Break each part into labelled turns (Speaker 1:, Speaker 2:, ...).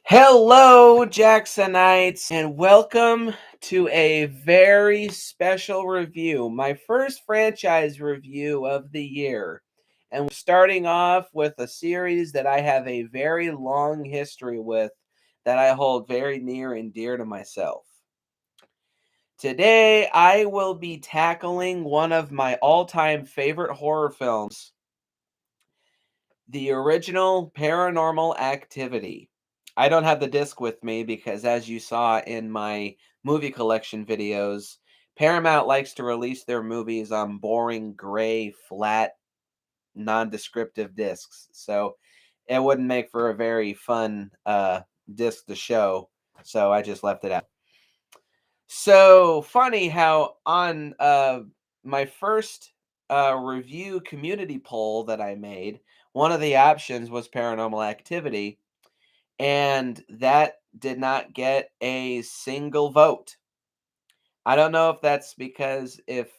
Speaker 1: Hello, Jacksonites, and welcome to a very special review, my first franchise review of the year. And we're starting off with a series that I have a very long history with that I hold very near and dear to myself. Today, I will be tackling one of my all time favorite horror films, the original Paranormal Activity. I don't have the disc with me because, as you saw in my movie collection videos, Paramount likes to release their movies on boring, gray, flat, non-descriptive discs. So it wouldn't make for a very fun disc to show. So I just left it out. So funny how on my first review community poll that I made, one of the options was Paranormal Activity, and that did not get a single vote. I don't know if that's because if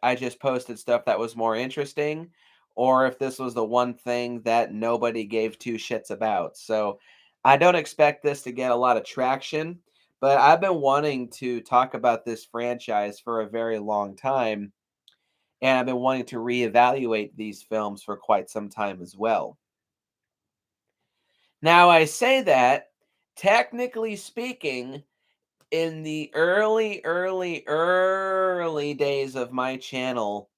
Speaker 1: I just posted stuff that was more interesting, or if this was the one thing that nobody gave two shits about. So I don't expect this to get a lot of traction, but I've been wanting to talk about this franchise for a very long time, and I've been wanting to reevaluate these films for quite some time as well. Now, I say that, technically speaking, in the early days of my channel,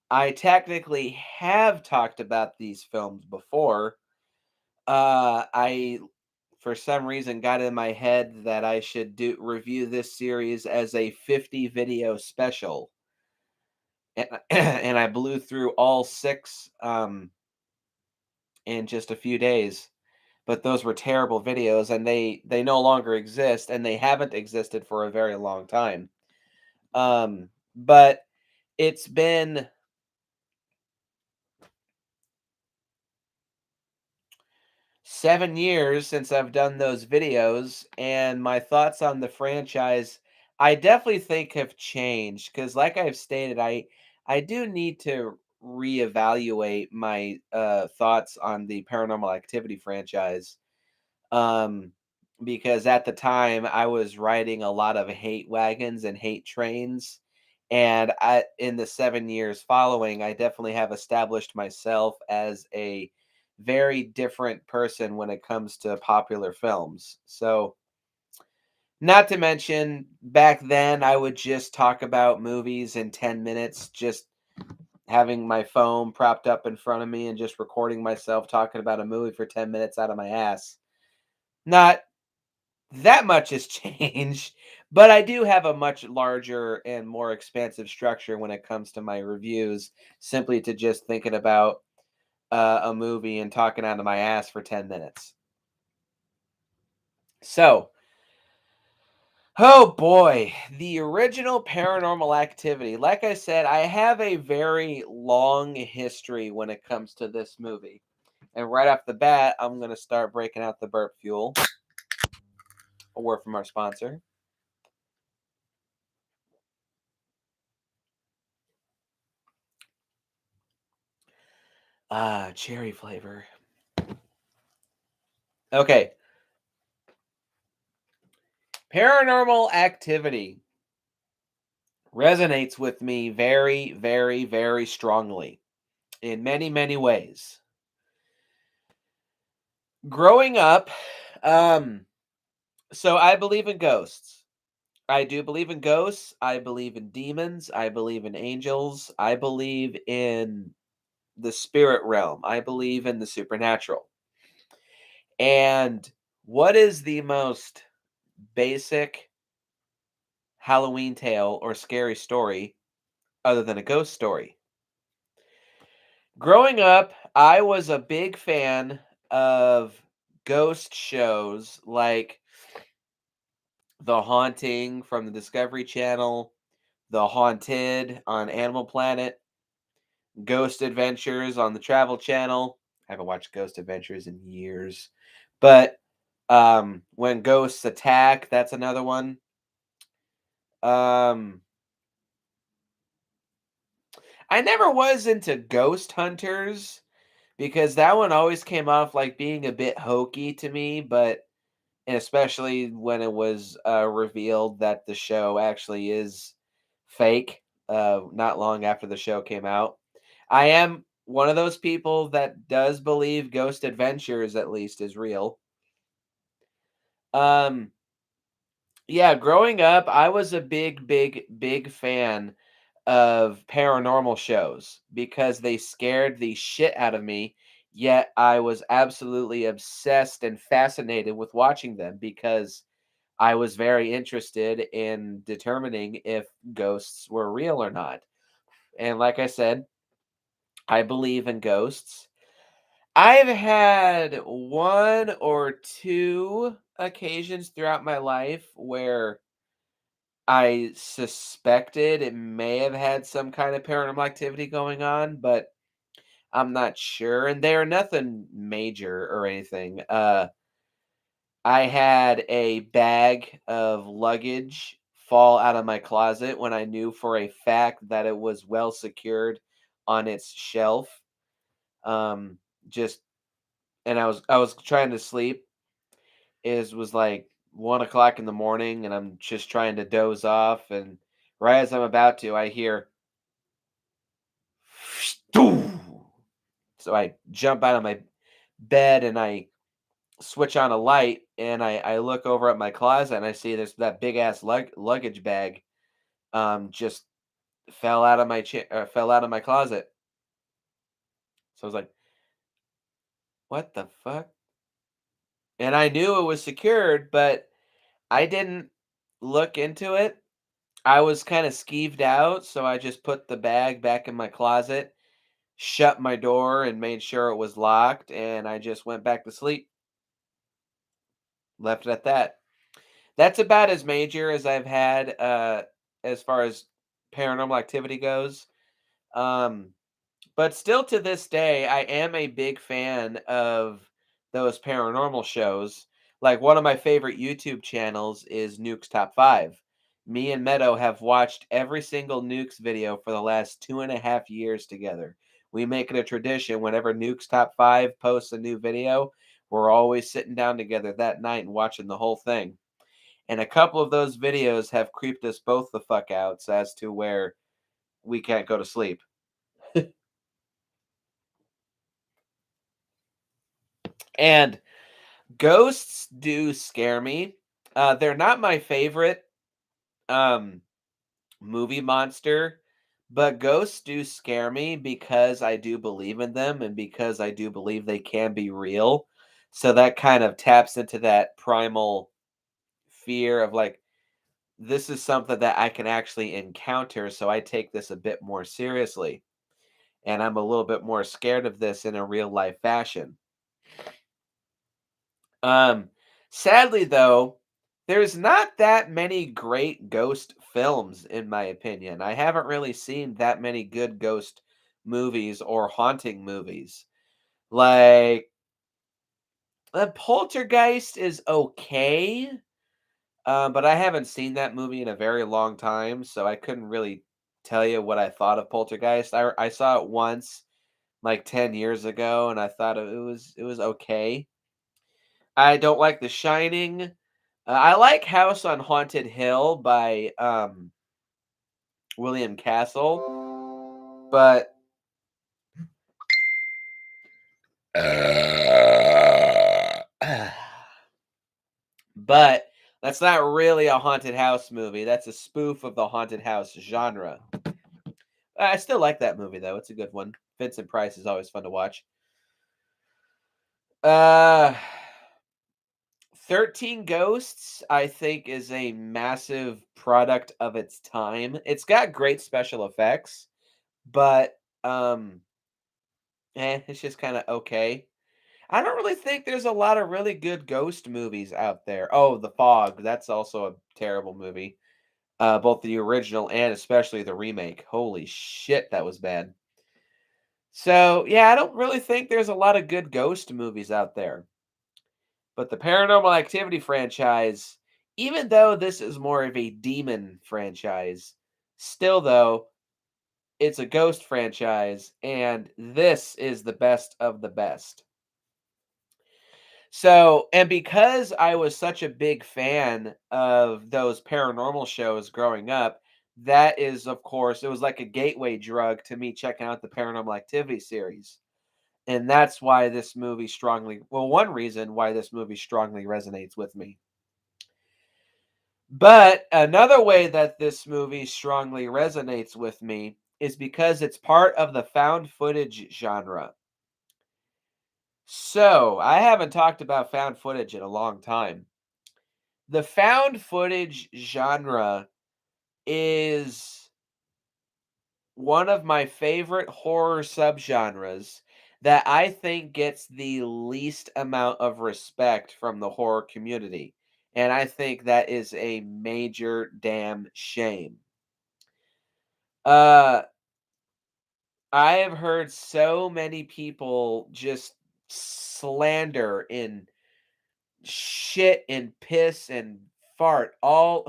Speaker 1: I technically have talked about these films before. I, for some reason, got in my head that I should do review this series as a 50 video special, and, and I blew through all six in just a few days. But those were terrible videos, and they no longer exist, and they haven't existed for a very long time. But it's been 7 years since I've done those videos, and my thoughts on the franchise, I definitely think have changed because, like I've stated, I do need to reevaluate my thoughts on the Paranormal Activity franchise. Um, because at the time I was riding a lot of hate wagons and hate trains. And in the 7 years following, I definitely have established myself as a very different person when it comes to popular films. So, not to mention, back then I would just talk about movies in 10 minutes, just having my phone propped up in front of me and just recording myself talking about a movie for 10 minutes out of my ass. Not that much has changed, but I do have a much larger and more expansive structure when it comes to my reviews, simply to just thinking about a movie and talking out of my ass for 10 minutes. So, oh boy, the original Paranormal Activity. Like I said, I have a very long history when it comes to this movie. And right off the bat, I'm going to start breaking out the burp fuel. A word from our sponsor. Ah, cherry flavor. Okay. Paranormal Activity resonates with me very, very, very strongly in many, many ways. Growing up, um, so I believe in ghosts. I do believe in ghosts. I believe in demons. I believe in angels. I believe in the spirit realm. I believe in the supernatural. And what is the most basic Halloween tale or scary story other than a ghost story? Growing up, I was a big fan of ghost shows like The Haunting from the Discovery Channel, The Haunted on Animal Planet, Ghost Adventures on the Travel Channel. I haven't watched Ghost Adventures in years. But When Ghosts Attack, that's another one. Um I never was into Ghost Hunters because that one always came off like being a bit hokey to me, but and especially when it was revealed that the show actually is fake. Not long after the show came out, I am one of those people that does believe Ghost Adventures at least is real. Um, yeah, growing up, I was a big fan of paranormal shows because they scared the shit out of me. Yet I was absolutely obsessed and fascinated with watching them because I was very interested in determining if ghosts were real or not. And like I said, I believe in ghosts. I've had one or two occasions throughout my life where I suspected it may have had some kind of paranormal activity going on, but I'm not sure. And they're nothing major or anything. I had a bag of luggage fall out of my closet when I knew for a fact that it was well secured on its shelf. Um, just and I was trying to sleep. It was like 1 o'clock in the morning, and I'm just trying to doze off. And right as I'm about to, I hear, so I jump out of my bed and I switch on a light, and I look over at my closet and I see this that big ass luggage bag just fell out of my closet. So I was like, "What the fuck?" And I knew it was secured, but I didn't look into it. I was kind of skeeved out, so I just put the bag back in my closet, shut my door, and made sure it was locked, and I just went back to sleep. Left it at that. That's about as major as I've had, as far as paranormal activity goes. Um, but still to this day, I am a big fan of those paranormal shows. Like one of my favorite YouTube channels is Nuke's Top 5. Me and Meadow have watched every single Nukes video for the last 2.5 years together. We make it a tradition whenever Nuke's Top 5 posts a new video, we're always sitting down together that night and watching the whole thing. And a couple of those videos have creeped us both the fuck out as to where we can't go to sleep. And ghosts do scare me. They're not my favorite um, movie monster, but ghosts do scare me because I do believe in them and because I do believe they can be real. So that kind of taps into that primal fear of like, this is something that I can actually encounter. So I take this a bit more seriously. And I'm a little bit more scared of this in a real life fashion. Um, Sadly though, there's not that many great ghost films in my opinion. I haven't really seen that many good ghost movies or haunting movies. Like Poltergeist is okay, but I haven't seen that movie in a very long time, so I couldn't really tell you what I thought of Poltergeist. I saw it once like 10 years ago and I thought it was okay. I don't like The Shining. I like House on Haunted Hill by William Castle, but but that's not really a haunted house movie. That's a spoof of the haunted house genre. I still like that movie though. It's a good one. Vincent Price is always fun to watch. Uh 13 Ghosts, I think, is a massive product of its time. It's got great special effects, but it's just kind of okay. I don't really think there's a lot of really good ghost movies out there. Oh, The Fog, that's also a terrible movie. Both the original and especially the remake. Holy shit, that was bad. So, yeah, I don't really think there's a lot of good ghost movies out there. But the Paranormal Activity franchise, even though this is more of a demon franchise, still though, it's a ghost franchise, and this is the best of the best. So, and because I was such a big fan of those paranormal shows growing up, that is, of course, it was like a gateway drug to me checking out the Paranormal Activity series. And that's why this movie strongly, well, one reason why this movie strongly resonates with me. But another way that this movie strongly resonates with me is because it's part of the found footage genre. So, I haven't talked about found footage in a long time. The found footage genre is one of my favorite horror subgenres that I think gets the least amount of respect from the horror community. And I think that is a major damn shame. Uh I have heard so many people just slander and shit and piss and fart all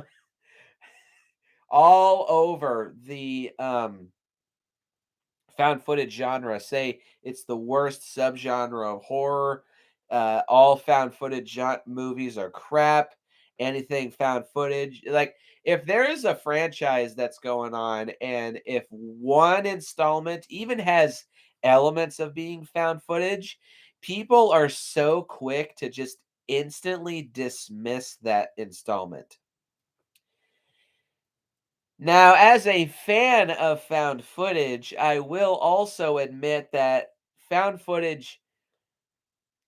Speaker 1: over the found footage genre, say it's the worst subgenre of horror. All found footage movies are crap. Anything found footage, like if there is a franchise that's going on, and if one installment even has elements of being found footage, people are so quick to just instantly dismiss that installment. Now, as a fan of found footage, I will also admit that found footage,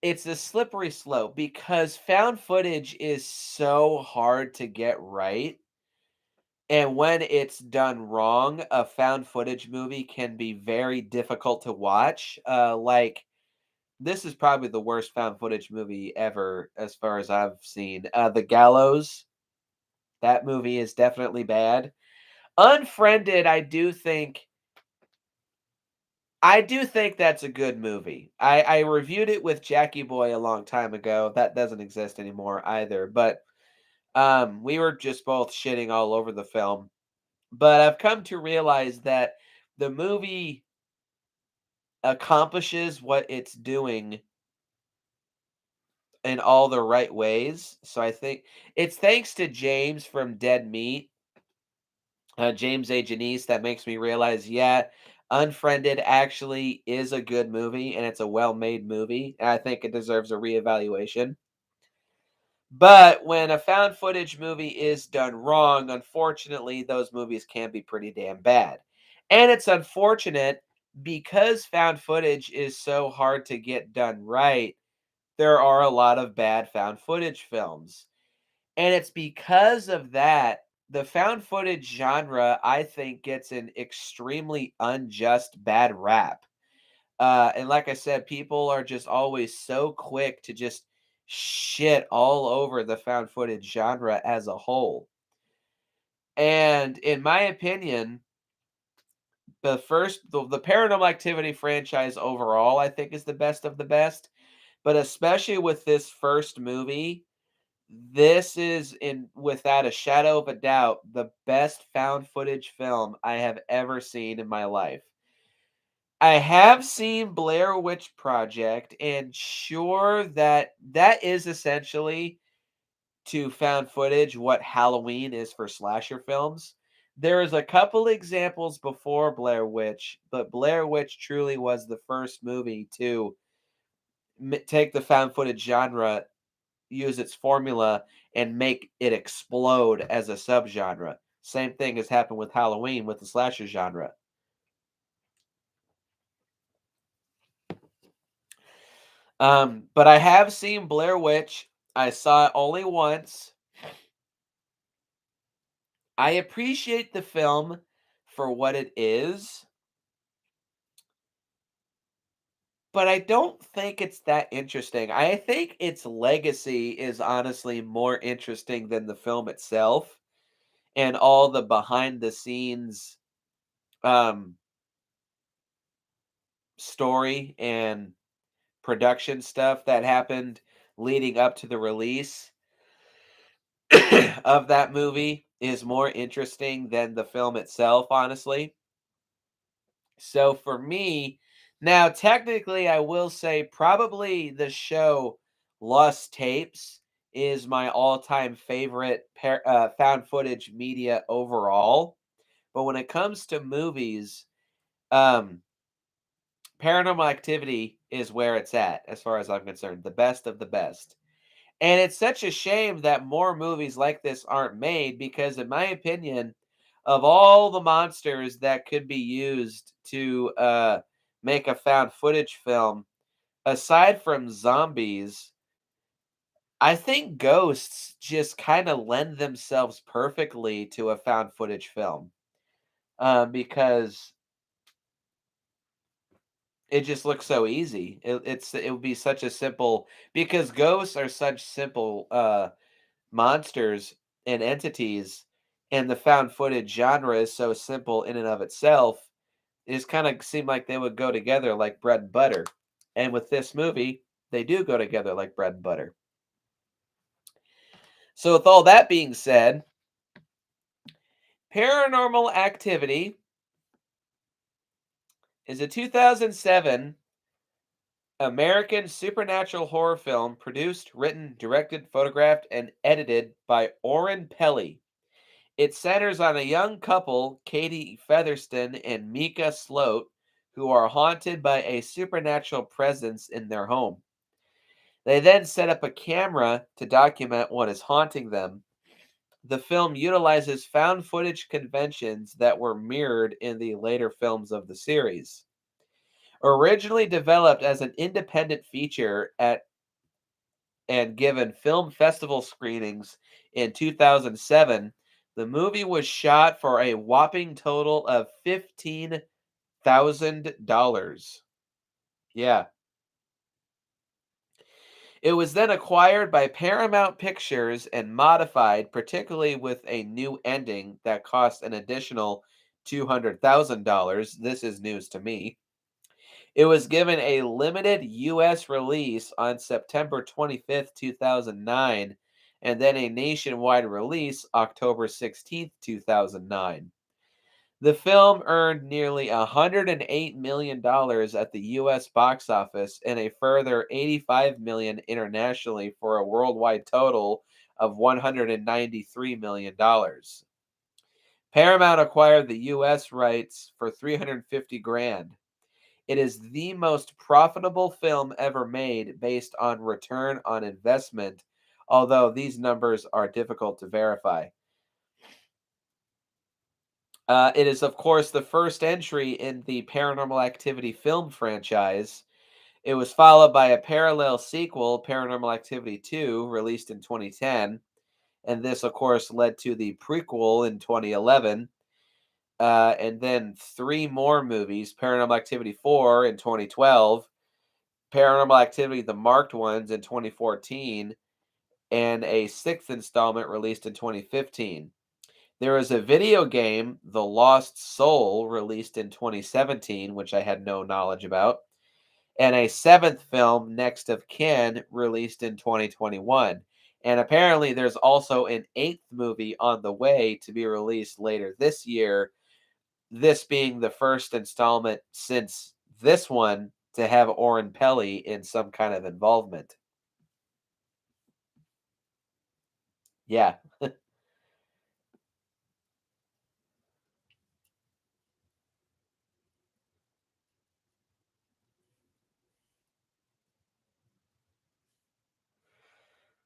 Speaker 1: it's a slippery slope because found footage is so hard to get right. And when it's done wrong, a found footage movie can be very difficult to watch. Like this is probably the worst found footage movie ever, as far as I've seen. The Gallows. That movie is definitely bad. Unfriended, I do think that's a good movie. I reviewed it with Jackie Boy a long time ago. That doesn't exist anymore either, but, we were just both shitting all over the film. But I've come to realize that the movie accomplishes what it's doing in all the right ways, so I think it's thanks to James from Dead Meat, James A. Janice, that makes me realize, yeah, Unfriended actually is a good movie and it's a well-made movie, and I think it deserves a reevaluation. But when a found footage movie is done wrong, unfortunately, those movies can be pretty damn bad. And it's unfortunate because found footage is so hard to get done right, there are a lot of bad found footage films. And it's because of that, the found footage genre, I think, gets an extremely unjust bad rap. And like I said, people are just always so quick to just shit all over the found footage genre as a whole. And in my opinion, the Paranormal Activity franchise overall, I think, is the best of the best. But especially with this first movie, this is, in without a shadow of a doubt, the best found footage film I have ever seen in my life. I have seen Blair Witch Project, and sure, that is essentially to found footage what Halloween is for slasher films. There is a couple examples before Blair Witch, but Blair Witch truly was the first movie to take the found footage genre, use its formula, and make it explode as a subgenre. Same thing has happened with Halloween with the slasher genre. But I have seen Blair Witch. I saw it only once. I appreciate the film for what it is, but I don't think it's that interesting. I think its legacy is honestly more interesting than the film itself and all the behind the scenes um story and production stuff that happened leading up to the release of that movie is more interesting than the film itself, honestly. So for me, now technically, I will say probably the show Lost Tapes is my all-time favorite found footage media overall. But when it comes to movies, um, Paranormal Activity is where it's at, as far as I'm concerned, the best of the best. And it's such a shame that more movies like this aren't made because, in my opinion, of all the monsters that could be used to make a found footage film, aside from zombies, I think ghosts just kind of lend themselves perfectly to a found footage film because it just looks so easy. It would be such a simple because ghosts are such simple monsters and entities, and the found footage genre is so simple in and of itself. It just kind of seemed like they would go together like bread and butter. And with this movie, they do go together like bread and butter. So, with all that being said, Paranormal Activity is a 2007 American supernatural horror film produced, written, directed, photographed, and edited by Oren Peli. It centers on a young couple, Katie Featherston and Mika Sloat, who are haunted by a supernatural presence in their home. They then set up a camera to document what is haunting them. The film utilizes found footage conventions that were mirrored in the later films of the series. Originally developed as an independent feature at and given film festival screenings in 2007, the movie was shot for a whopping total of $15,000. Yeah. It was then acquired by Paramount Pictures and modified, particularly with a new ending that cost an additional $200,000. This is news to me. It was given a limited US release on September 25th, 2009, and then a nationwide release October 16th, 2009. The film earned nearly $108 million at the US box office and a further $85 million internationally for a worldwide total of $193 million. Paramount acquired the US rights for 350 grand. It is the most profitable film ever made based on return on investment, although these numbers are difficult to verify. It is, of course, the first entry in the Paranormal Activity film franchise. It was followed by a parallel sequel, Paranormal Activity 2, released in 2010. And this, of course, led to the prequel in 2011. And then three more movies, Paranormal Activity 4 in 2012, Paranormal Activity, the marked ones, in 2014, and a sixth installment released in 2015. There was a video game, The Lost Soul, released in 2017, which I had no knowledge about, and a seventh film, Next of Kin, released in 2021. And apparently, there's also an eighth movie on the way to be released later this year, this being the first installment since this one to have Oren Peli in some kind of involvement. Yeah,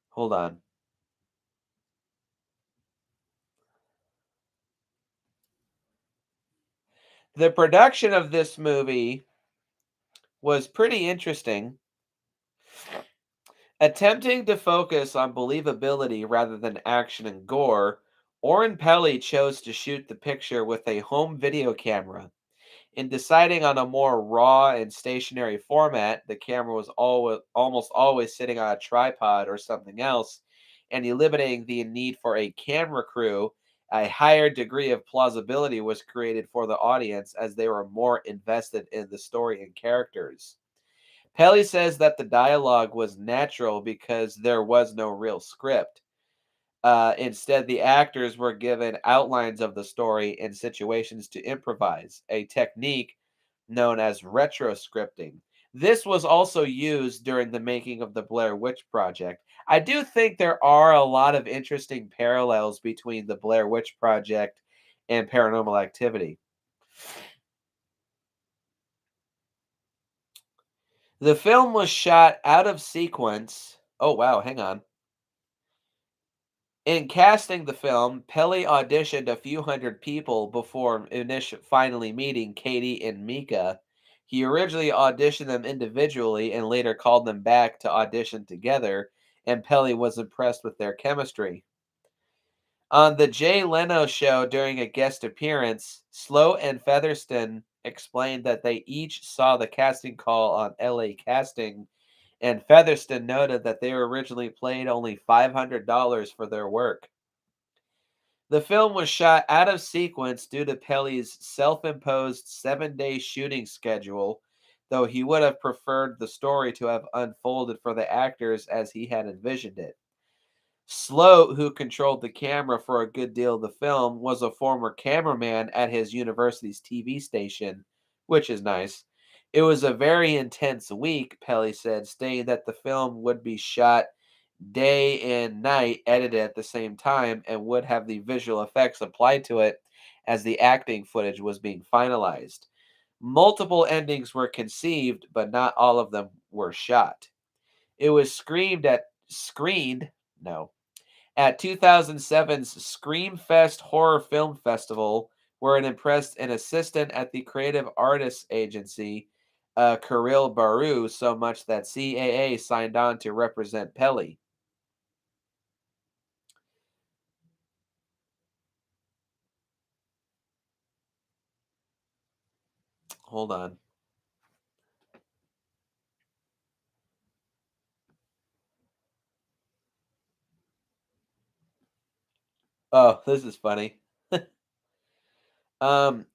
Speaker 1: hold on. The production of this movie was pretty interesting. Attempting to focus on believability rather than action and gore, Oren Peli chose to shoot the picture with a home video camera. In deciding on a more raw and stationary format, the camera was almost always sitting on a tripod or something else, and eliminating the need for a camera crew. A higher degree of plausibility was created for the audience as they were more invested in the story and characters. Pelly says that the dialogue was natural because there was no real script. Instead, the actors were given outlines of the story and situations to improvise, a technique known as retroscripting. This was also used during the making of the Blair Witch Project. I do think there are a lot of interesting parallels between the Blair Witch Project and Paranormal Activity. The film was shot out of sequence. Oh, wow, hang on. In casting the film, Pelly auditioned a few hundred people before finally meeting Katie and Mika. He originally auditioned them individually and later called them back to audition together, and Pelly was impressed with their chemistry. On the Jay Leno show during a guest appearance, Sloat and Featherston explained that they each saw the casting call on LA Casting, and Featherston noted that they were originally paid only $500 for their work. The film was shot out of sequence due to Pelly's self imposed 7-day shooting schedule, though he would have preferred the story to have unfolded for the actors as he had envisioned it. Sloat, who controlled the camera for a good deal of the film, was a former cameraman at his university's TV station, which is nice. It was a very intense week, Pelly said, stating that the film would be shot day and night, edited at the same time, and would have the visual effects applied to it as the acting footage was being finalized. Multiple endings were conceived, but not all of them were shot. It was screened no at 2007's Screamfest Horror Film Festival, where it impressed an assistant at the Creative Artists Agency, Kirill Baru, so much that CAA signed on to represent Pelly. Hold on. Oh, this is funny. Um,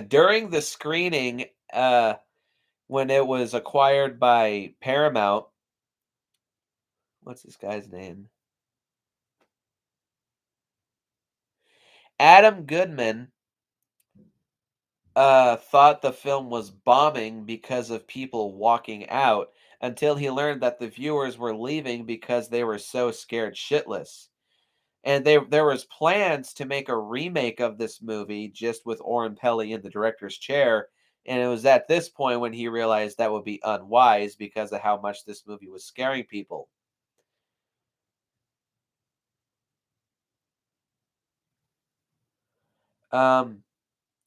Speaker 1: during the screening, when it was acquired by Paramount, what's this guy's name? Adam Goodman thought the film was bombing because of people walking out until he learned that the viewers were leaving because they were so scared shitless. And there was plans to make a remake of this movie just with Oren Pelly in the director's chair, and it was at this point when he realized that would be unwise because of how much this movie was scaring people. Um,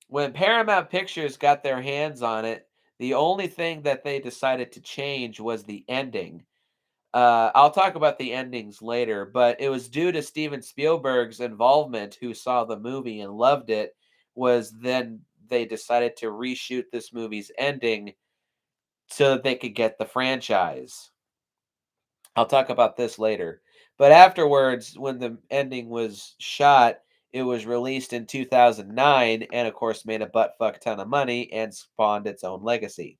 Speaker 1: when Paramount Pictures got their hands on it, the only thing that they decided to change was the ending. I'll talk about the endings later, but it was due to Steven Spielberg's involvement, who saw the movie and loved it, was then they decided to reshoot this movie's ending so that they could get the franchise. I'll talk about this later. But afterwards, when the ending was shot, it was released in 2009 and, of course, made a butt fuck ton of money and spawned its own legacy.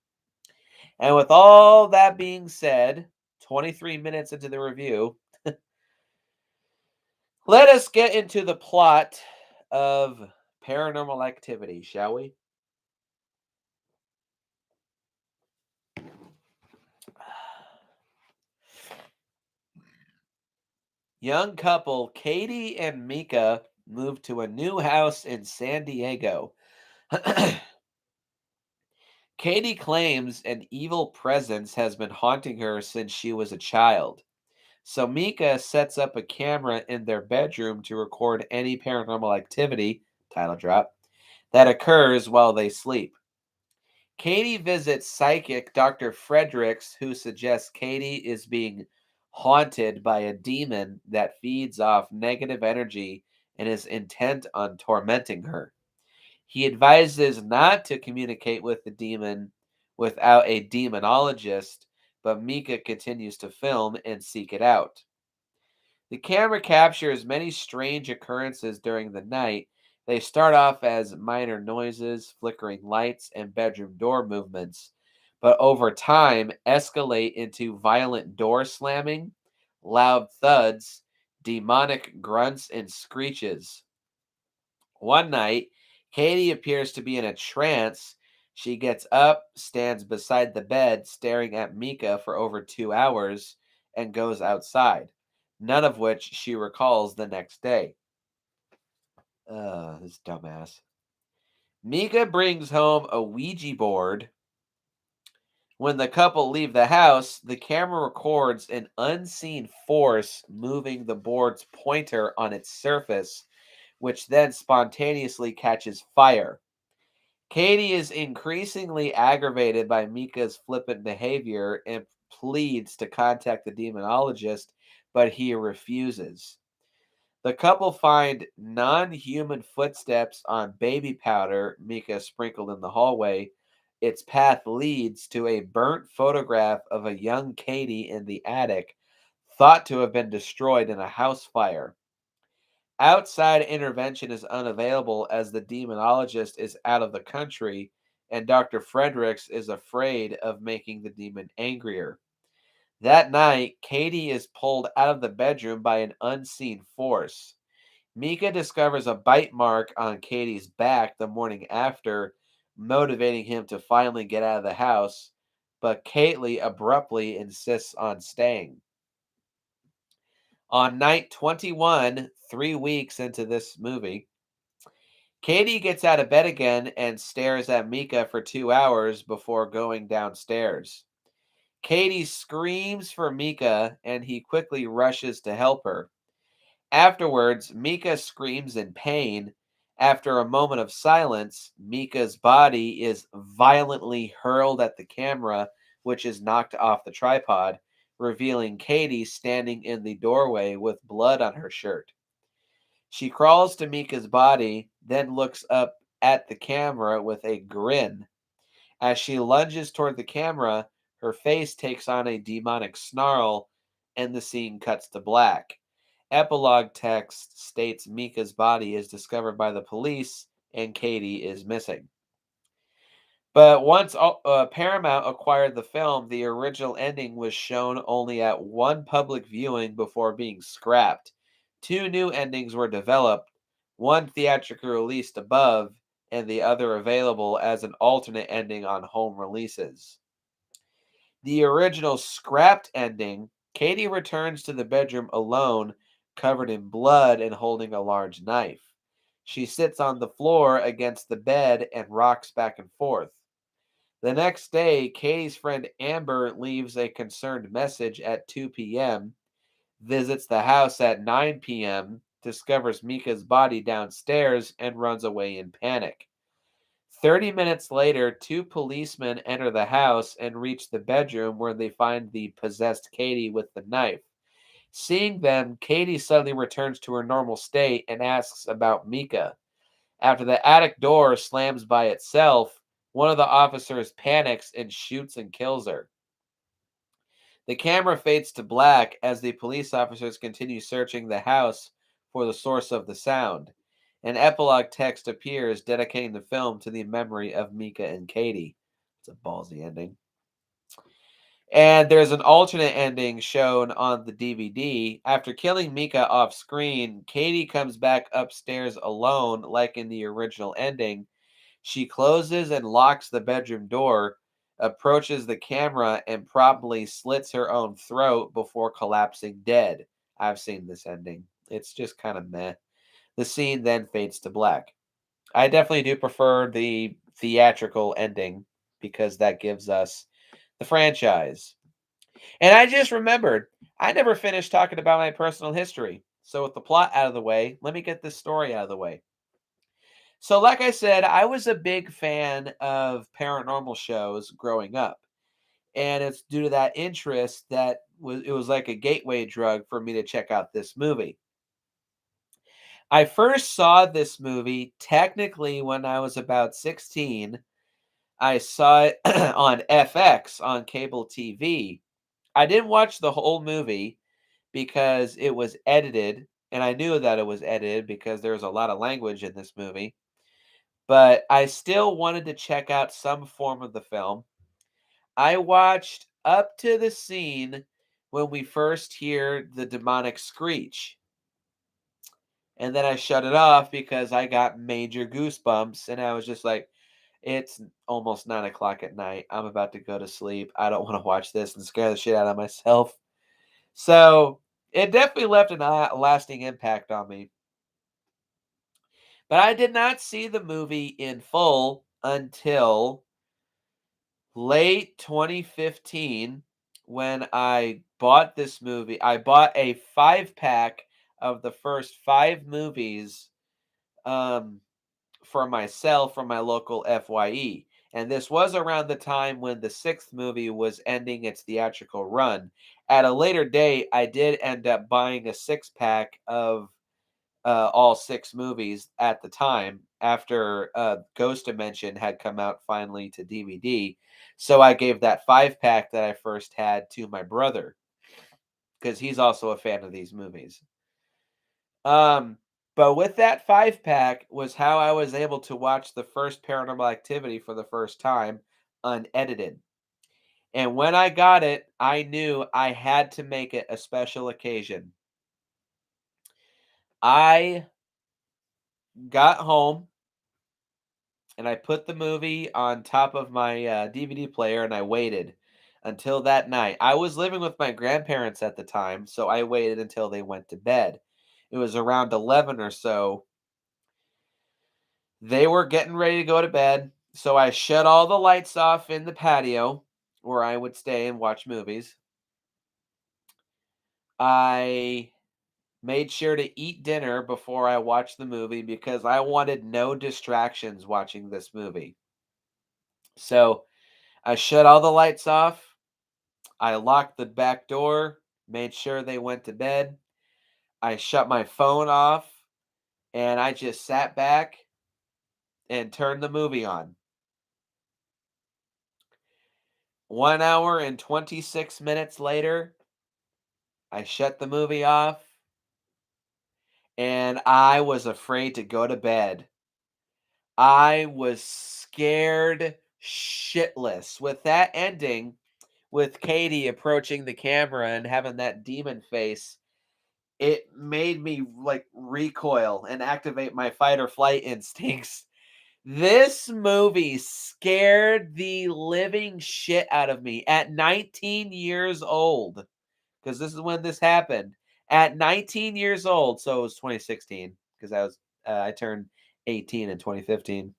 Speaker 1: And with all that being said, 23 minutes into the review, let us get into the plot of Paranormal Activity, shall we? Young couple Katie and Mika moved to a new house in San Diego. Katie claims an evil presence has been haunting her since she was a child. So Mika sets up a camera in their bedroom to record any paranormal activity, title drop, that occurs while they sleep. Katie visits psychic Dr. Fredericks, who suggests Katie is being haunted by a demon that feeds off negative energy and is intent on tormenting her. He advises not to communicate with the demon without a demonologist, but Mika continues to film and seek it out. The camera captures many strange occurrences during the night. They start off as minor noises, flickering lights, and bedroom door movements, but over time escalate into violent door slamming, loud thuds, demonic grunts, and screeches. One night, Katie appears to be in a trance. She gets up, stands beside the bed, staring at Mika for over 2 hours, and goes outside, none of which she recalls the next day. This dumbass. Mika brings home a Ouija board. When the couple leave the house, the camera records an unseen force moving the board's pointer on its surface, which then spontaneously catches fire. Katie is increasingly aggravated by Mika's flippant behavior and pleads to contact the demonologist, but he refuses. The couple find non human footsteps on baby powder Mika sprinkled in the hallway. Its path leads to a burnt photograph of a young Katie in the attic, thought to have been destroyed in a house fire. Outside intervention is unavailable as the demonologist is out of the country, and Dr. Fredericks is afraid of making the demon angrier. That night, Katie is pulled out of the bedroom by an unseen force. Mika discovers a bite mark on Katie's back the morning after, motivating him to finally get out of the house, but Kaylee abruptly insists on staying. On night 21, 3 weeks into this movie, Katie gets out of bed again and stares at Mika for 2 hours before going downstairs. Katie screams for Mika and he quickly rushes to help her. Afterwards, Mika screams in pain. After a moment of silence, Mika's body is violently hurled at the camera, which is knocked off the tripod, revealing Katie standing in the doorway with blood on her shirt. She crawls to Mika's body, then looks up at the camera with a grin. As she lunges toward the camera, her face takes on a demonic snarl, and the scene cuts to black. Epilogue text states Mika's body is discovered by the police and Katie is missing. But once Paramount acquired the film, the original ending was shown only at one public viewing before being scrapped. Two new endings were developed, one theatrically released above, and the other available as an alternate ending on home releases. The original scrapped ending, Katie returns to the bedroom alone, covered in blood and holding a large knife. She sits on the floor against the bed and rocks back and forth. The next day, Katie's friend Amber leaves a concerned message at 2 p.m., visits the house at 9 p.m., discovers Mika's body downstairs, and runs away in panic. 30 minutes later, two policemen enter the house and reach the bedroom where they find the possessed Katie with the knife. Seeing them, Katie suddenly returns to her normal state and asks about Mika. After the attic door slams by itself, one of the officers panics and shoots and kills her. The camera fades to black as the police officers continue searching the house for the source of the sound. An epilogue text appears dedicating the film to the memory of Mika and Katie. It's a ballsy ending. And there's an alternate ending shown on the DVD. After killing Mika off screen, Katie comes back upstairs alone, like in the original ending. She closes and locks the bedroom door, approaches the camera, and promptly slits her own throat before collapsing dead. I've seen this ending. It's just kind of meh. The scene then fades to black. I definitely do prefer the theatrical ending because that gives us the franchise. And I just remembered, I never finished talking about my personal history. So, with the plot out of the way, let me get this story out of the way. So, like I said, I was a big fan of paranormal shows growing up. And it's due to that interest that it was like a gateway drug for me to check out this movie. I first saw this movie technically when I was about 16. I saw it on FX on cable TV. I didn't watch the whole movie because it was edited, and I knew that it was edited because there's a lot of language in this movie. But I still wanted to check out some form of the film. I watched up to the scene when we first hear the demonic screech. And then I shut it off because I got major goosebumps and I was just like, It's almost 9 o'clock at night. I'm about to go to sleep. I don't want to watch this and scare the shit out of myself. So it definitely left a lasting impact on me. But I did not see the movie in full until late 2015 when I bought this movie. I bought a 5 pack of the first 5 movies um, for myself from my local FYE. And this was around the time when the 6th movie was ending its theatrical run. At a later date, I did end up buying a 6 pack of all 6 movies at the time after Ghost Dimension had come out finally to DVD. So I gave that 5 pack that I first had to my brother because he's also a fan of these movies. Um, but with that 5 pack was how I was able to watch the first Paranormal Activity for the first time unedited. And when I got it, I knew I had to make it a special occasion. I got home and I put the movie on top of my DVD player and I waited until that night. I was living with my grandparents at the time, so I waited until they went to bed. It was around 11 or so. They were getting ready to go to bed, so I shut all the lights off in the patio where I would stay and watch movies. I made sure to eat dinner before I watched the movie because I wanted no distractions watching this movie. So I shut all the lights off. I locked the back door, made sure they went to bed. I shut my phone off, and I just sat back and turned the movie on. 1 hour and 26 minutes later, I shut the movie off, and I was afraid to go to bed. I was scared shitless. With that ending, with Katie approaching the camera and having that demon face, it made me like recoil and activate my fight or flight instincts. This movie scared the living shit out of me at 19 years old because this is when this happened. At 19 years old, so it was 2016 because I turned 18 in 2015.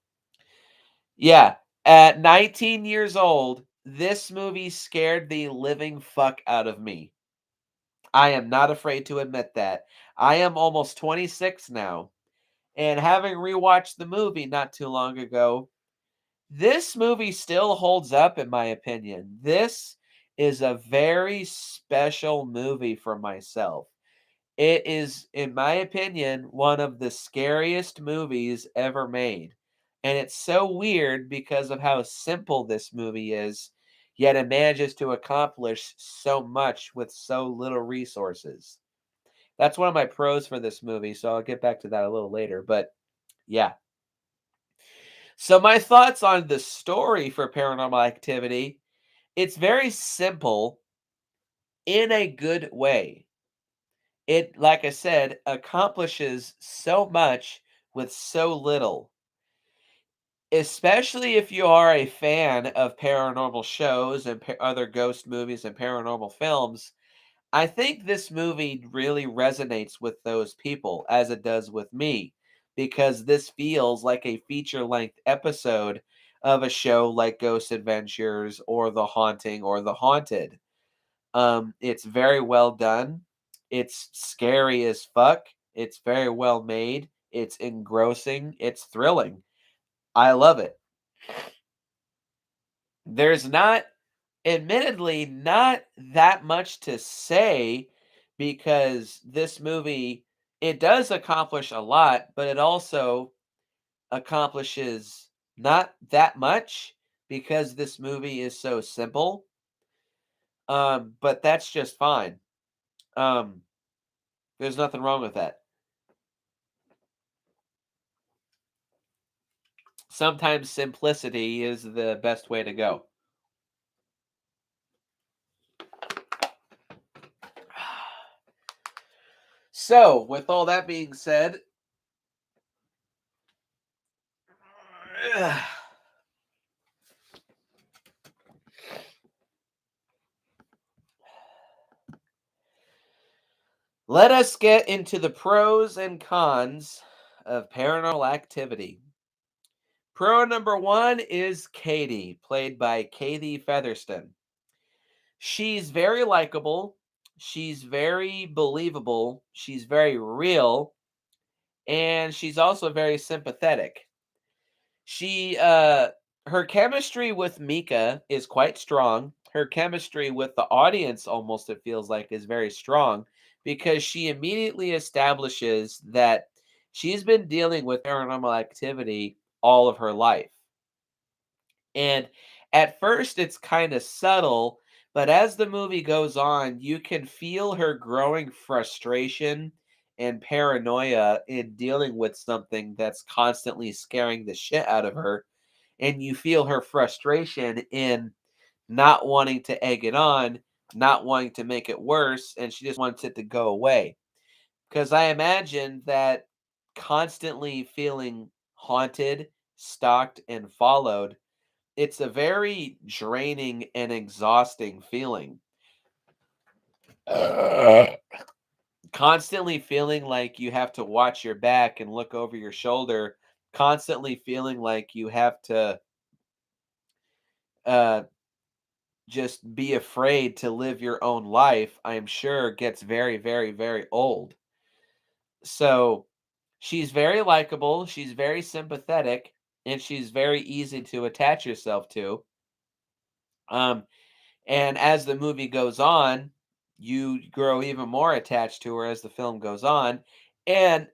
Speaker 1: Yeah, at 19 years old, this movie scared the living fuck out of me. I am not afraid to admit that. I am almost 26 now, and having rewatched the movie not too long ago, this movie still holds up in my opinion. This is a very special movie for myself. It is, in my opinion, one of the scariest movies ever made. And it's so weird because of how simple this movie is, yet it manages to accomplish so much with so little resources. That's one of my pros for this movie, so I'll get back to that a little later. But yeah. So my thoughts on the story for Paranormal Activity, it's very simple in a good way. It, like I said, accomplishes so much with so little. Especially if you are a fan of paranormal shows and other ghost movies and paranormal films, I think this movie really resonates with those people as it does with me because this feels like a feature-length episode of a show like Ghost Adventures or The Haunting or The Haunted. It's very well done. It's scary as fuck. It's very well made. It's engrossing. It's thrilling. I love it. There's not, admittedly, not that much to say because this movie, it does accomplish a lot, but it also accomplishes not that much because this movie is so simple. But that's just fine. Um, there's nothing wrong with that. Sometimes simplicity is the best way to go. So, with all that being said, Let us get into the pros and cons of Paranormal Activity. Pro number one is Katie, played by Katie Featherston. She's very likable. She's very believable. She's very real. And she's also very sympathetic. She, her chemistry with Mika is quite strong. Her chemistry with the audience, almost it feels like, is very strong because she immediately establishes that she's been dealing with paranormal activity all of her life. And at first, it's kind of subtle, but as the movie goes on, you can feel her growing frustration and paranoia in dealing with something that's constantly scaring the shit out of her. And you feel her frustration in not wanting to egg it on, not wanting to make it worse, and she just wants it to go away. Because I imagine that constantly feeling haunted, stalked, and followed, it's a very draining and exhausting feeling. Constantly feeling like you have to watch your back and look over your shoulder, constantly feeling like you have to uh, just be afraid to live your own life, I'm sure gets very, very, very old. So she's very likable, she's very sympathetic, and she's very easy to attach yourself to. Um, And as the movie goes on, you grow even more attached to her as the film goes on. And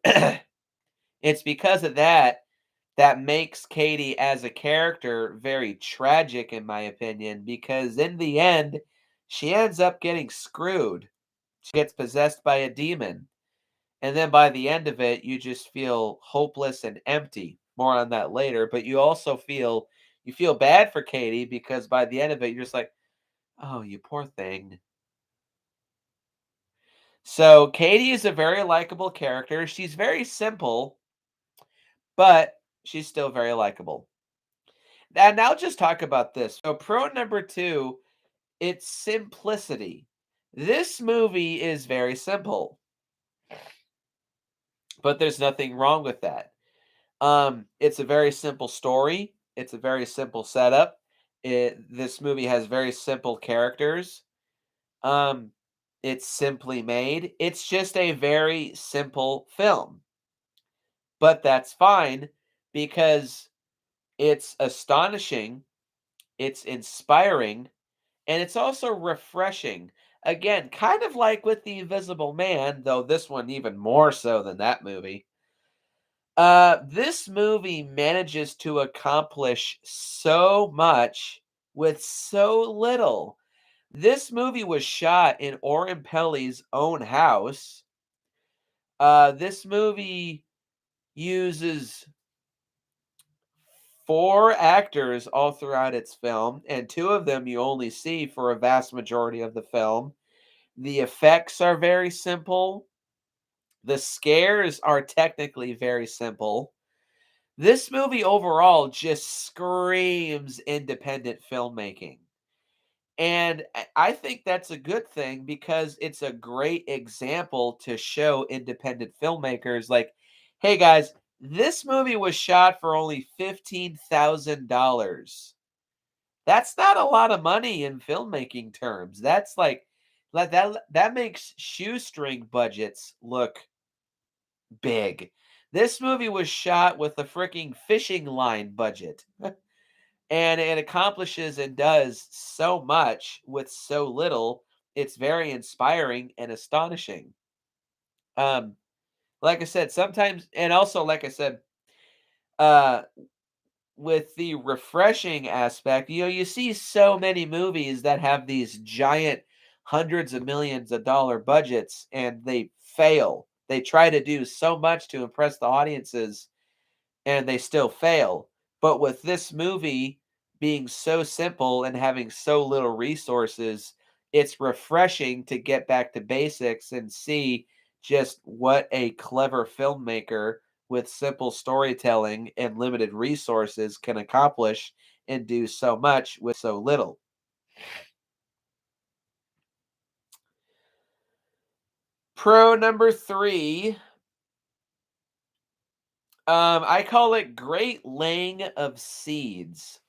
Speaker 1: it's because of that that makes Katie as a character very tragic, in my opinion, because in the end, she ends up getting screwed. She gets possessed by a demon. And then by the end of it, you just feel hopeless and empty. More on that later, but you feel bad for Katie because by the end of it, you're just like, oh, you poor thing. So Katie is a very likable character. She's very simple, but she's still very likable. And now just talk about this. So pro number two, it's simplicity. This movie is very simple, but there's nothing wrong with that. It's a very simple story. It's a very simple setup. This movie has very simple characters. Um, it's simply made. It's just a very simple film. But that's fine because it's astonishing, it's inspiring, and it's also refreshing. Again, kind of like with The Invisible Man, though this one even more so than that movie. This movie manages to accomplish so much with so little. This movie was shot in Oren Peli's own house. This movie uses 4 actors all throughout its film, and 2 of them you only see for a vast majority of the film. The effects are very simple. The scares are technically very simple. This movie overall just screams independent filmmaking. And I think that's a good thing because it's a great example to show independent filmmakers like, hey guys, this movie was shot for only $15,000. That's not a lot of money in filmmaking terms. That's like that makes shoestring budgets look big. This movie was shot with a freaking fishing line budget. And it accomplishes and does so much with so little. It's very inspiring and astonishing. Um, like I said, sometimes, and also, like I said, uh, with the refreshing aspect, you see so many movies that have these giant hundreds of millions of dollar budgets and they fail. They try to do so much to impress the audiences and they still fail. But with this movie being so simple and having so little resources, it's refreshing to get back to basics and see just what a clever filmmaker with simple storytelling and limited resources can accomplish and do so much with so little. Pro number 3, I call it great laying of seeds.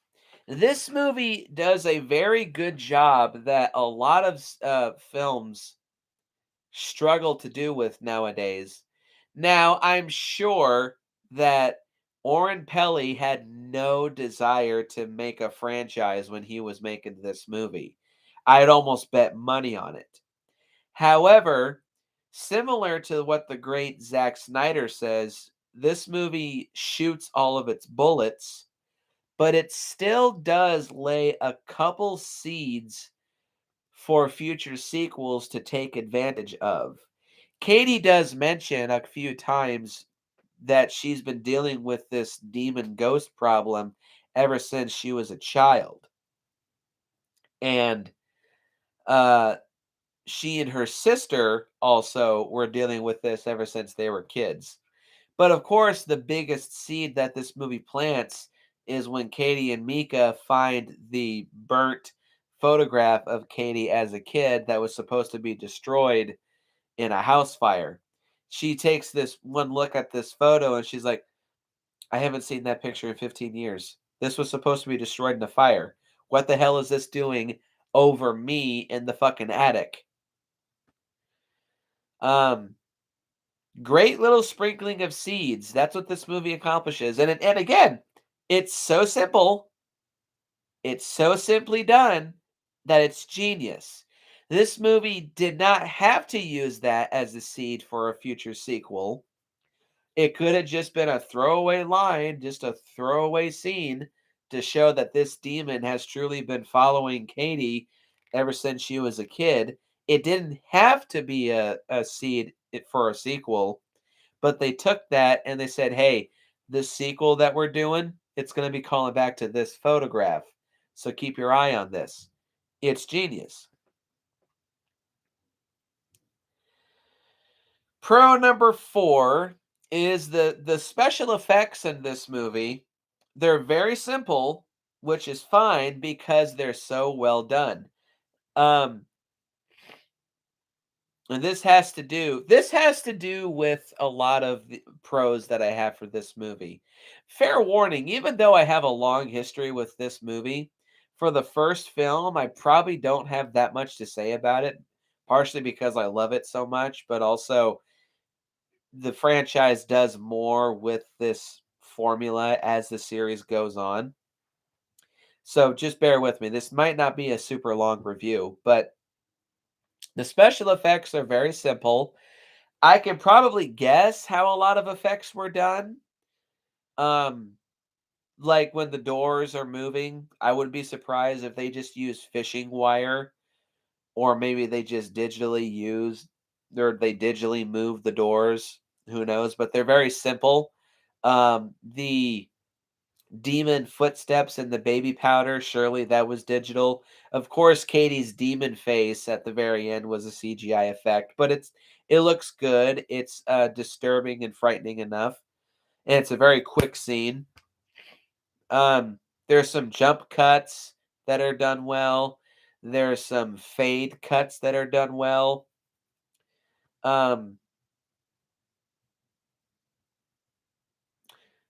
Speaker 1: This movie does a very good job that a lot of films struggle to do with nowadays. Now, I'm sure that Oren Peli had no desire to make a franchise when he was making this movie. I'd almost bet money on it. However, similar to what the great Zack Snyder says, this movie shoots all of its bullets, but it still does lay a couple seeds for future sequels to take advantage of. Katie does mention a few times that she's been dealing with this demon ghost problem ever since she was a child. And uh she and her sister also were dealing with this ever since they were kids. But of course, the biggest seed that this movie plants is when Katie and Mika find the burnt photograph of Katie as a kid that was supposed to be destroyed in a house fire. She takes this one look at this photo and she's like, I haven't seen that picture in 15 years. This was supposed to be destroyed in a fire. What the hell is this doing over me in the fucking attic? Um, Great little sprinkling of seeds. That's what this movie accomplishes. And again, it's so simple. It's so simply done that it's genius. This movie did not have to use that as the seed for a future sequel. It could have just been a throwaway line, just a throwaway scene to show that this demon has truly been following Katie ever since she was a kid. It didn't have to be a seed for a sequel, but they took that and they said, hey, this sequel that we're doing, it's going to be calling back to this photograph. So keep your eye on this. It's genius. Pro number 4 is the special effects in this movie. They're very simple, which is fine because they're so well done. Um, and this has to do with a lot of the pros that I have for this movie. Fair warning, even though I have a long history with this movie, for the first film, I probably don't have that much to say about it, partially because I love it so much, but also the franchise does more with this formula as the series goes on. So just bear with me. This might not be a super long review, but the special effects are very simple. I can probably guess how a lot of effects were done. Um, like when the doors are moving, I would be surprised if they just use fishing wire or maybe they just digitally use or they digitally move the doors. Who knows? But they're very simple. The demon footsteps and the baby powder, surely that was digital. Of course, Katie's demon face at the very end was a CGI effect, but it looks good. It's disturbing and frightening enough, and it's a very quick scene. There's some jump cuts that are done well. There's some fade cuts that are done well. Um,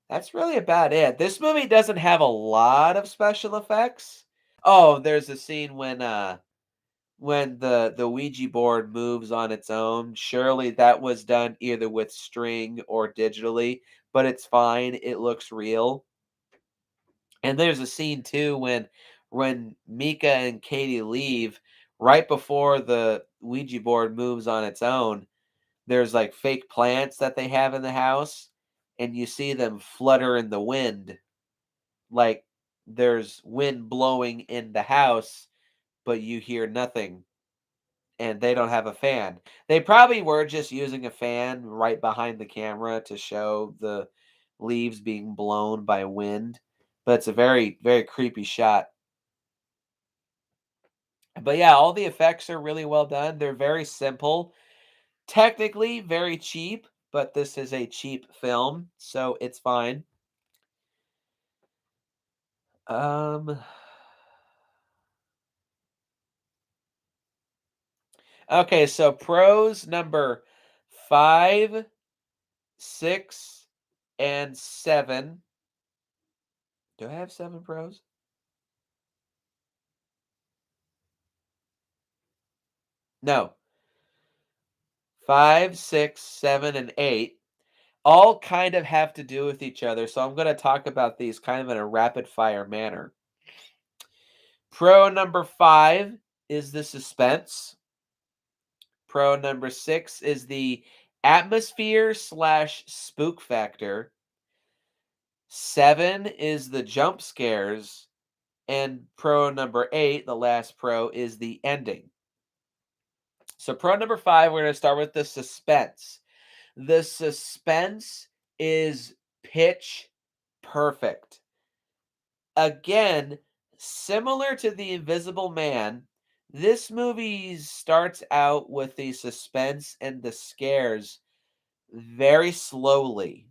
Speaker 1: that's really about it. This movie doesn't have a lot of special effects. Oh, there's a scene when the Ouija board moves on its own. Surely that was done either with string or digitally, but it's fine. It looks real. And there's a scene too when Mika and Katie leave right before the Ouija board moves on its own. There's like fake plants that they have in the house, and you see them flutter in the wind, like there's wind blowing in the house, but you hear nothing and they don't have a fan. They probably were just using a fan right behind the camera to show the leaves being blown by wind, but it's a very, very creepy shot. But yeah, all the effects are really well done. They're very simple, technically very cheap, but this is a cheap film, so it's fine. Um, okay, so pros number 5, 6, and 7. Do I have 7 pros? No. 5, 6, 7, and 8 all kind of have to do with each other, so I'm gonna talk about these kind of in a rapid fire manner. Pro number 5 is the suspense. Pro number 6 is the atmosphere slash spook factor. 7 is the jump scares. And pro number 8, the last pro, is the ending. So, pro number 5, we're going to start with the suspense. The suspense is pitch perfect. Again, similar to The Invisible Man, this movie starts out with the suspense and the scares very slowly.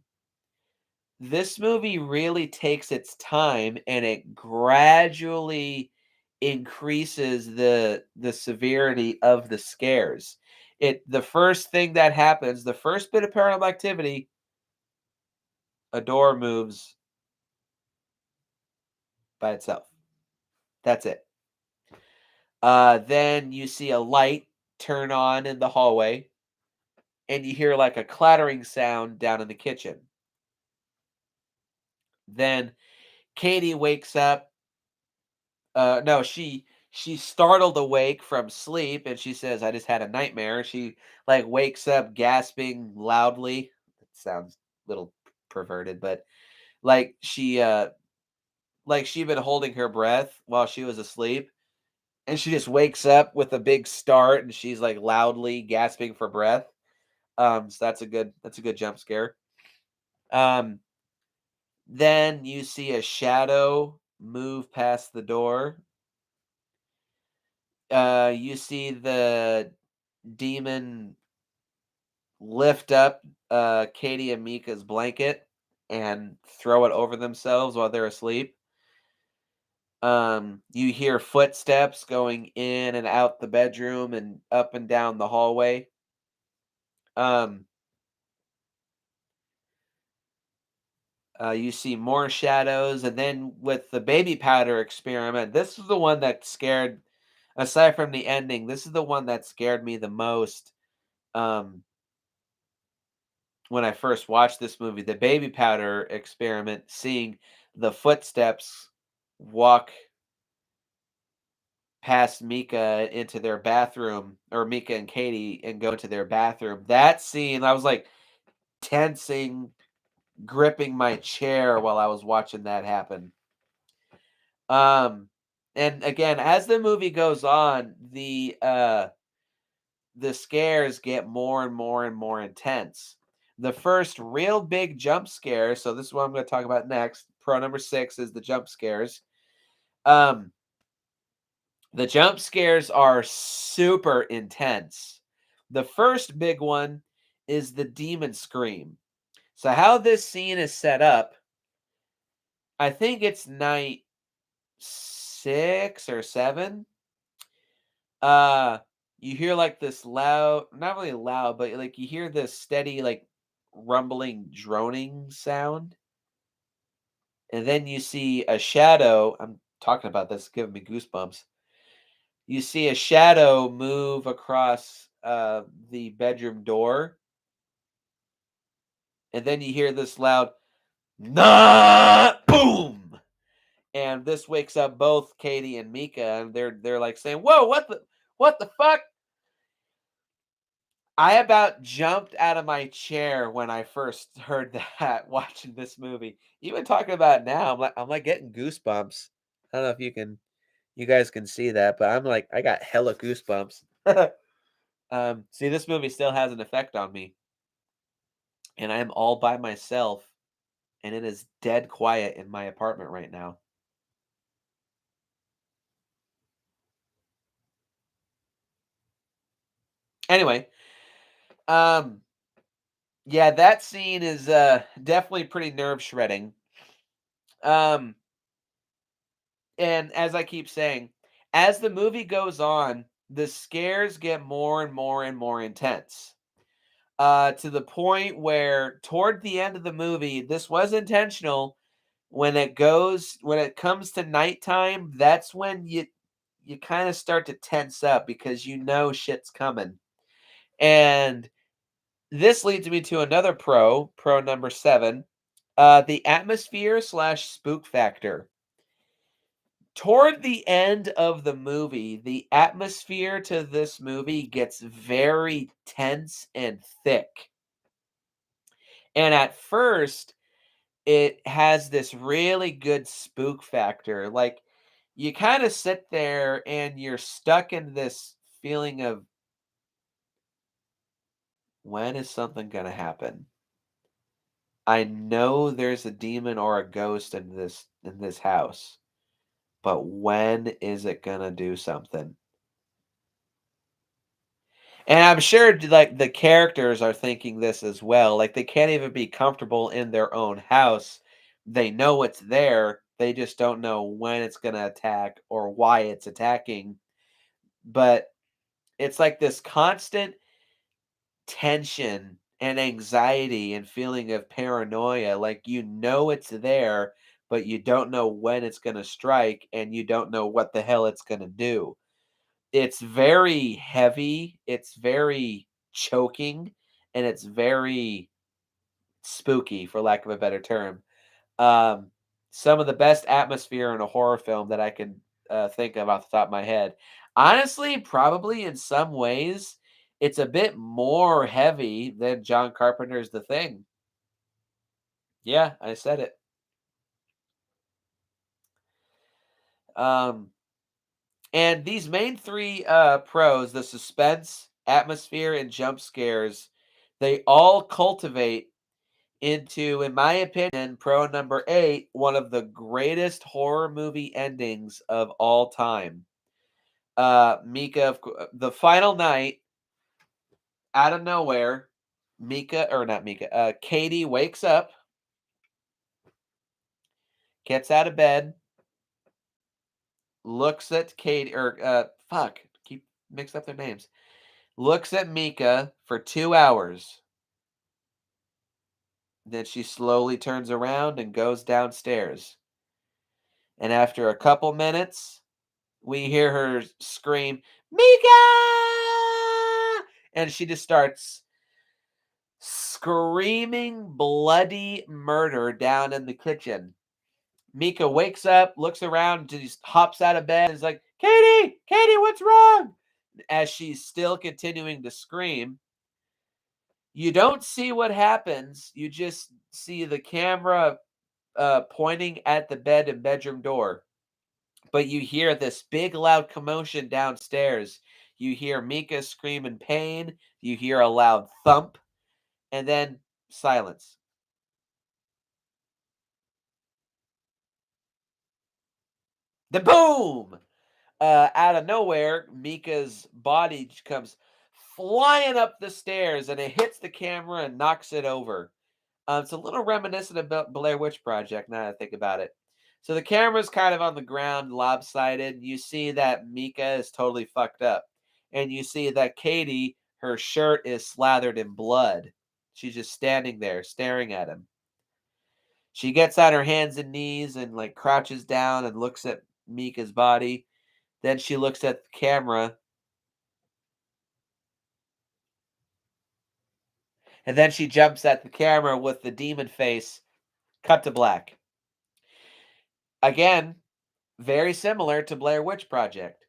Speaker 1: This movie really takes its time and it gradually increases the severity of the scares. The first thing that happens, the first bit of Paranormal Activity, a door moves by itself. That's it. Then you see a light turn on in the hallway, and you hear like a clattering sound down in the kitchen. Then Katie wakes up. No, she's startled awake from sleep, and she says, "I just had a nightmare." She like wakes up gasping loudly. It sounds a little perverted, but like she'd been holding her breath while she was asleep, and she just wakes up with a big start, and she's like loudly gasping for breath. So that's a good jump scare. Um, then you see a shadow move past the door. You see the demon lift up Katie and Mika's blanket and throw it over themselves while they're asleep. You hear footsteps going in and out the bedroom and up and down the hallway. Um, you see more shadows, and then with the baby powder experiment, this is the one that scared. Aside from the ending, this is the one that scared me the most. Um, when I first watched this movie, the baby powder experiment, seeing the footsteps walk past Mika into their bathroom, or Mika and Katie, and go into their bathroom. That scene, I was like tensing, gripping my chair while I was watching that happen. Um, and again, as the movie goes on, the scares get more and more and more intense. The first real big jump scare, so this is what I'm going to talk about next. Pro number 6 is the jump scares. Um, the jump scares are super intense. The first big one is the demon scream. So how this scene is set up, I think it's night 6 or 7. Uh, you hear like this loud, not really loud, but like you hear this steady, like rumbling, droning sound. And then you see a shadow. I'm talking about this, giving me goosebumps. You see a shadow move across the bedroom door. And then you hear this loud, nah, boom. And this wakes up both Katie and Mika, and they're like saying, "Whoa, what the fuck?" I about jumped out of my chair when I first heard that watching this movie. Even talking about it now, I'm like getting goosebumps. I don't know if you guys can see that, but I'm like I got hella goosebumps. See, this movie still has an effect on me, and I'm all by myself, and it is dead quiet in my apartment right now. Anyway, um, yeah, that scene is definitely pretty nerve shredding. Um, And as I keep saying, as the movie goes on, the scares get more and more and more intense. to the point where toward the end of the movie, this was intentional. When it comes to nighttime, that's when you kind of start to tense up because you know shit's coming. And this leads me to another pro number 7, the atmosphere slash spook factor. Toward the end of the movie, the atmosphere to this movie gets very tense and thick. And at first, it has this really good spook factor. Like, you kind of sit there and you're stuck in this feeling of, when is something going to happen? I know there's a demon or a ghost in this house, but when is it going to do something? And I'm sure like the characters are thinking this as well. Like they can't even be comfortable in their own house. They know it's there. They just don't know when it's going to attack or why it's attacking. But it's like this constant tension and anxiety and feeling of paranoia. Like you know it's there, but you don't know when it's going to strike and you don't know what the hell it's going to do. It's very heavy, it's very choking, and it's very spooky, for lack of a better term. Um, some of the best atmosphere in a horror film that I can, think of off the top of my head. Honestly, probably in some ways, it's a bit more heavy than John Carpenter's The Thing. Yeah, I said it. Um, and these main 3, pros, the suspense, atmosphere, and jump scares, they all cultivate into, in my opinion, pro number 8, one of the greatest horror movie endings of all time. Mika, the final night, out of nowhere, Katie wakes up, gets out of bed, looks at Katie, keep mixed up their names. Looks at Mika for 2 hours. Then she slowly turns around and goes downstairs. And after a couple minutes, we hear her scream, "Mika!" And she just starts screaming bloody murder down in the kitchen. Mika wakes up, looks around, just hops out of bed, and is like, "Katie! Katie, what's wrong?" As she's still continuing to scream. You don't see what happens. You just see the camera pointing at the bed and bedroom door. But you hear this big loud commotion downstairs. You hear Mika scream in pain. You hear a loud thump, and then silence. The boom! Out of nowhere, Mika's body comes flying up the stairs, and it hits the camera and knocks it over. It's a little reminiscent about Blair Witch Project now that I think about it. So the camera's kind of on the ground, lopsided. You see that Mika is totally fucked up. And you see that Katie, her shirt is slathered in blood. She's just standing there staring at him. She gets on her hands and knees and like crouches down and looks at Mika's body. Then she looks at the camera and then she jumps at the camera with the demon face. Cut to black. Again, very similar to Blair Witch Project.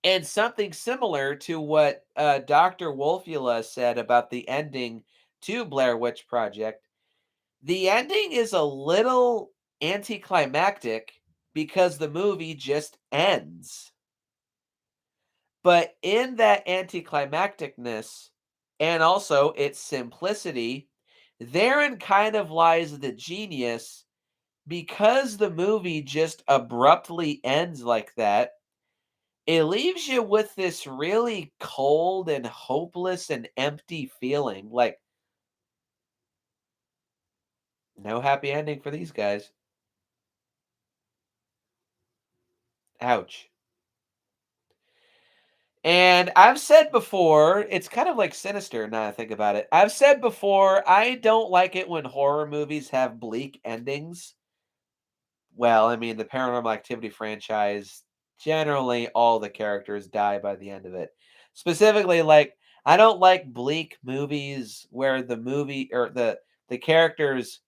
Speaker 1: And something similar to what Dr. Wolfula said about the ending to Blair Witch Project. The ending is a little anticlimactic because the movie just ends. But in that anticlimacticness and also its simplicity, therein kind of lies the genius because the movie just abruptly ends like that. It leaves you with this really cold and hopeless and empty feeling, like, no happy ending for these guys. Ouch. And I've said before, it's kind of like Sinister now I think about it. I've said before, I don't like it when horror movies have bleak endings. Well, I mean, the Paranormal Activity franchise, generally all the characters die by the end of it. Specifically, like, I don't like bleak movies where the movie or the characters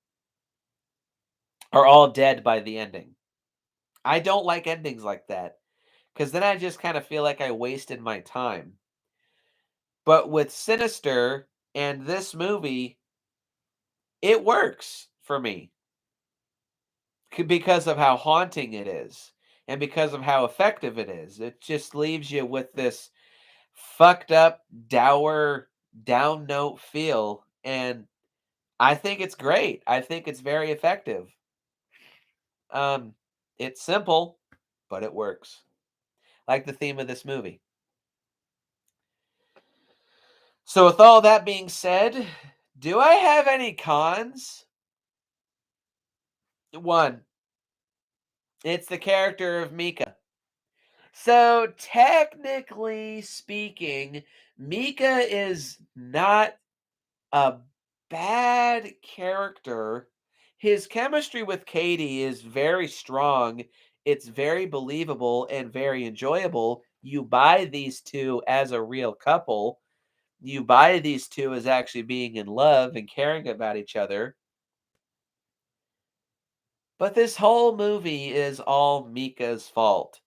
Speaker 1: are all dead by the ending. I don't like endings like that because then I just kind of feel like I wasted my time. But with Sinister and this movie, it works for me because of how haunting it is and because of how effective it is. It just leaves you with this fucked up, dour, down note feel. And I think it's great. I think it's very effective. Um, it's simple, but it works. Like the theme of this movie. So, with all that being said, do I have any cons? One, it's the character of Mika. So, technically speaking, Mika is not a bad character. His chemistry with Katie is very strong. It's very believable and very enjoyable. You buy these two as a real couple. You buy these two as actually being in love and caring about each other. But this whole movie is all Mika's fault.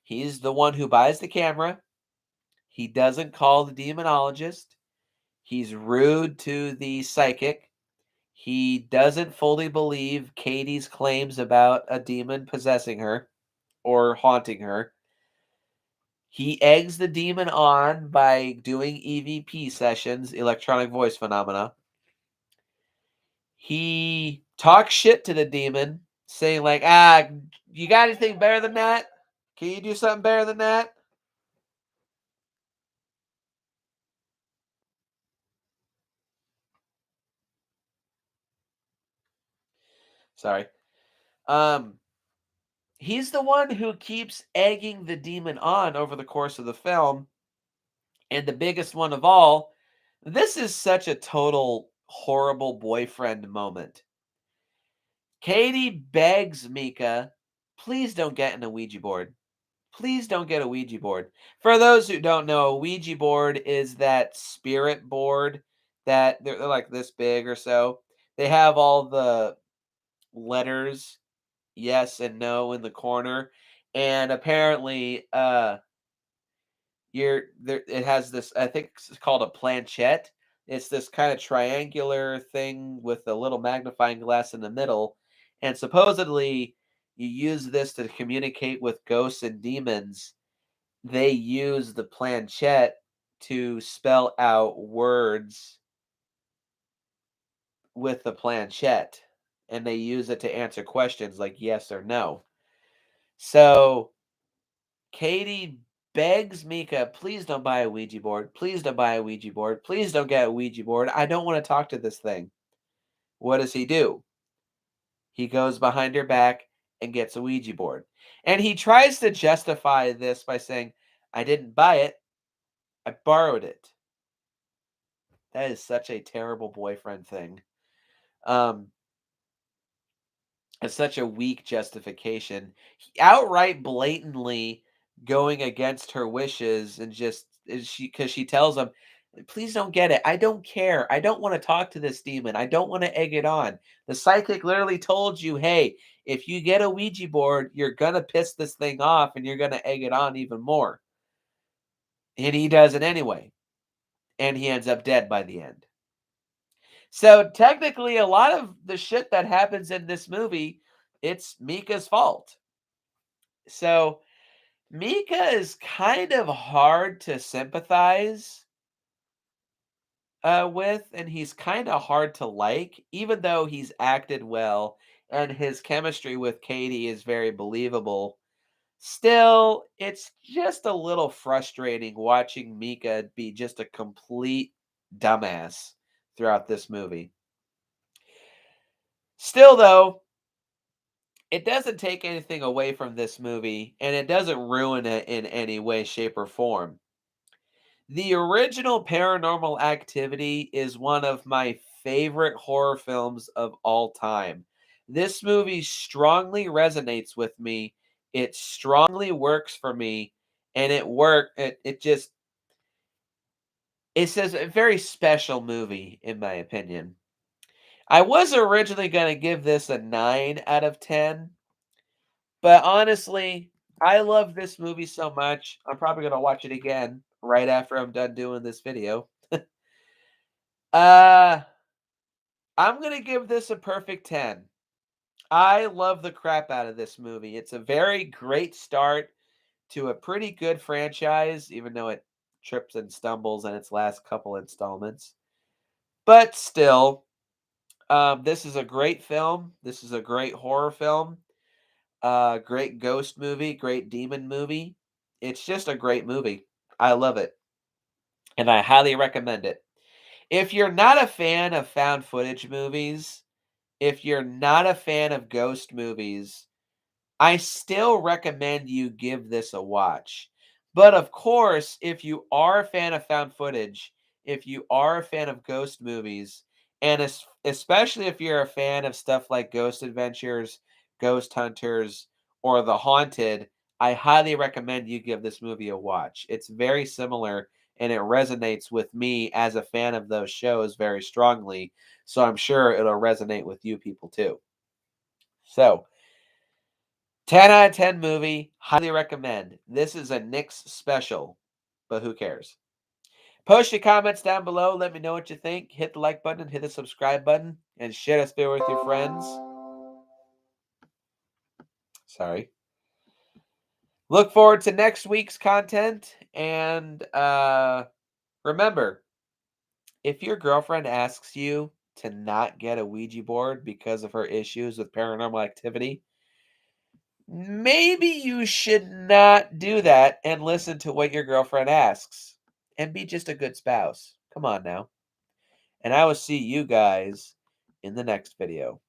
Speaker 1: He's the one who buys the camera. He doesn't call the demonologist. He's rude to the psychic. He doesn't fully believe Katie's claims about a demon possessing her or haunting her. He eggs the demon on by doing EVP sessions, electronic voice phenomena. He talks shit to the demon, saying like, you got anything better than that? Can you do something better than that? Sorry. Um, he's the one who keeps egging the demon on over the course of the film. And the biggest one of all, this is such a total horrible boyfriend moment. Katie begs Mika, please don't get in a Ouija board. Please don't get a Ouija board. For those who don't know, a Ouija board is that spirit board that they're like this big or so. They have all the letters yes and no in the corner. And apparently, you're there it has this, I think it's called a planchette. It's this kind of triangular thing with a little magnifying glass in the middle, and supposedly you use this to communicate with ghosts and demons. They use the planchette to spell out words with the planchette, and they use it to answer questions like yes or no. So Katie begs Mika, please don't buy a Ouija board. Please don't buy a Ouija board. Please don't get a Ouija board. I don't want to talk to this thing. What does he do? He goes behind her back and gets a Ouija board. And he tries to justify this by saying, I didn't buy it, I borrowed it. That is such a terrible boyfriend thing. Um, It's such a weak justification. Outright blatantly going against her wishes and just is she because she tells him, please don't get it. I don't care. I don't want to talk to this demon. I don't want to egg it on. The psychic literally told you, hey, if you get a Ouija board, you're gonna piss this thing off and you're gonna egg it on even more. And he does it anyway. And he ends up dead by the end. So technically a lot of the shit that happens in this movie, it's Mika's fault. So Mika is kind of hard to sympathize with, and he's kind of hard to like, even though he's acted well and his chemistry with Katie is very believable. Still, it's just a little frustrating watching Mika be just a complete dumbass throughout this movie. Still, though, it doesn't take anything away from this movie, and it doesn't ruin it in any way, shape, or form. The original Paranormal Activity is one of my favorite horror films of all time. This movie strongly resonates with me. It strongly works for me, and it's just a very special movie in my opinion. I was originally going to give this a 9 out of 10, but honestly, I love this movie so much. I'm probably going to watch it again right after I'm done doing this video. Uh I'm gonna give this a perfect 10. I love the crap out of this movie. It's a very great start to a pretty good franchise, even though it trips and stumbles in its last couple installments. But still, this is a great film. This is a great horror film. Great ghost movie, great demon movie. It's just a great movie. I love it, and I highly recommend it. If you're not a fan of found footage movies, if you're not a fan of ghost movies, I still recommend you give this a watch. But of course, if you are a fan of found footage, if you are a fan of ghost movies, and especially if you're a fan of stuff like Ghost Adventures, Ghost Hunters, or The Haunted, I highly recommend you give this movie a watch. It's very similar and it resonates with me as a fan of those shows very strongly. So I'm sure it'll resonate with you people too. So, 10 out of 10 movie, highly recommend. This is a Nick's special, but who cares? Post your comments down below. Let me know what you think. Hit the like button, hit the subscribe button, and share this video with your friends. Sorry. Look forward to next week's content. And remember, if your girlfriend asks you to not get a Ouija board because of her issues with paranormal activity, maybe you should not do that and listen to what your girlfriend asks and be just a good spouse. Come on now. And I will see you guys in the next video.